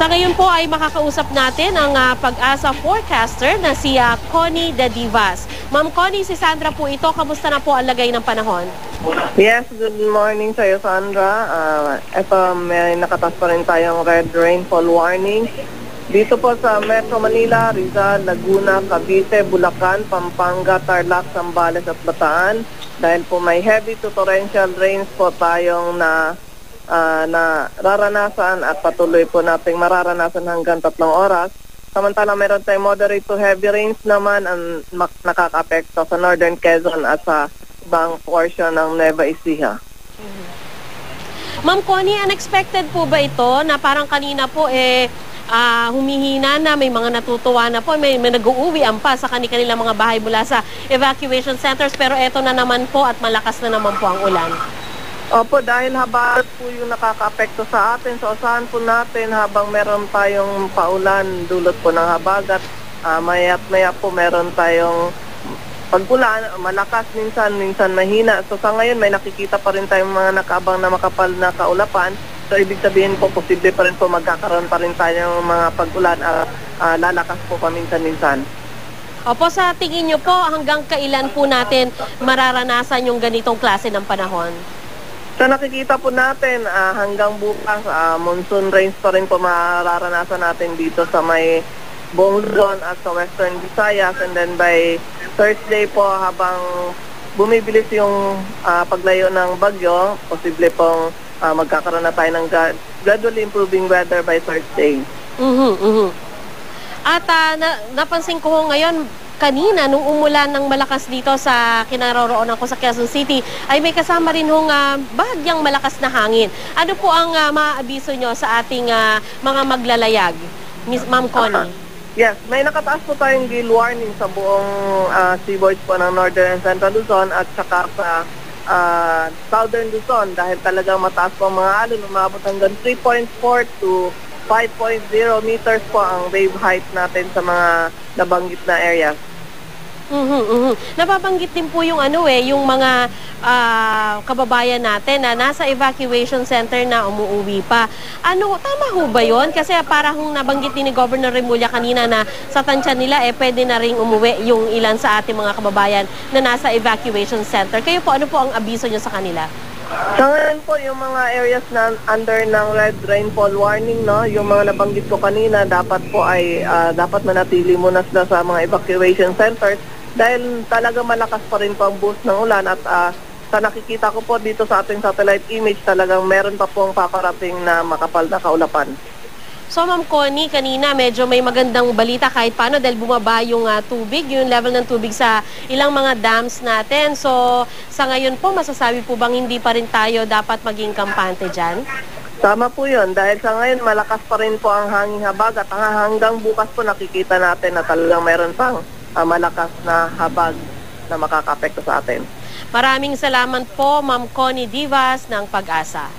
Sa ngayon po ay makakausap natin ang pag-asa forecaster na si Connie De Divas. Ma'am Connie, si Sandra po ito. Kamusta na po ang lagay ng panahon? Yes, good morning sa'yo, Sandra. Ito, may nakatas pa rin tayong red rainfall warning. Dito po sa Metro Manila, Rizal, Laguna, Cavite, Bulacan, Pampanga, Tarlac, Zambales at Bataan. Dahil po may heavy to torrential rains po tayong na raranasan at patuloy po nating mararanasan hanggang 3 oras. Samantala meron tayong moderate to heavy rains naman ang nakaka-apekto sa Northern Quezon at sa ibang portion ng Nueva Ecija. Ma'am Connie, unexpected po ba ito na parang kanina po humihina na, may mga natutuwa na po, may nag-uuwian pa sa kanilang mga bahay mula sa evacuation centers, pero eto na naman po at malakas na naman po ang ulan? Opo, dahil habagat po yung nakaka-apekto sa atin, so asahan po natin habang meron tayong paulan dulot po ng habagat, maya't maya po meron tayong pagpulan, malakas minsan mahina. So sa ngayon may nakikita pa rin tayong mga nakaabang na makapal na kaulapan. So ibig sabihin po, posible pa rin po magkakaroon pa rin tayo ng mga pag-ulan lalakas po paminsan-minsan. Opo, sa tingin nyo po, hanggang kailan po natin mararanasan yung ganitong klase ng panahon? So nakikita po natin hanggang bukas, monsoon rains pa rin po mararanasan natin dito sa may buong Luzon at sa Western Visayas. And then by Thursday po, habang bumibilis yung paglayo ng bagyo, posible pong magkakaroon na tayo ng gradually improving weather by Thursday. At napansin ko ngayon, kanina nung umulan ng malakas dito sa kinaroroonan ko sa Quezon City, ay may kasama rin hong bahagyang malakas na hangin. Ano po ang maaabiso nyo sa ating mga maglalayag, Ma'am Connie? Yes, may nakataas po tayong gale warning sa buong seaboard po ng Northern and Central Luzon at saka sa Southern Luzon dahil talagang mataas po ang mga alon, umabot hanggang 3.4 to 5.0 meters po ang wave height natin sa mga nabanggit na areas. Nababanggit din po yung yung mga kababayan natin na nasa evacuation center na umuuwi pa. Tama ho ba yun? Kasi para hong nabanggit din ni Governor Remulla kanina na sa tansya nila pwede na ring umuwi yung ilan sa ating mga kababayan na nasa evacuation center. Kayo po, ano po ang abiso nyo sa kanila? Sa ngayon po, yung mga areas na under ng red rainfall warning, no, yung mga nabanggit ko kanina, dapat po ay dapat manatili muna sila sa mga evacuation centers dahil talaga malakas pa rin po ang boost ng ulan at sa nakikita ko po dito sa ating satellite image, talagang meron pa pong paparating na makapal na kaulapan. So Ma'am Connie, kanina medyo may magandang balita kahit paano dahil bumaba yung tubig, yung level ng tubig sa ilang mga dams natin. So sa ngayon po, masasabi po bang hindi pa rin tayo dapat maging kampante dyan? Tama po yun. Dahil sa ngayon, malakas pa rin po ang hanging habag at hanggang bukas po nakikita natin na talagang meron pang malakas na habag na makaka-apekto sa atin. Maraming salamat po, Ma'am Connie Divas ng Pag-asa.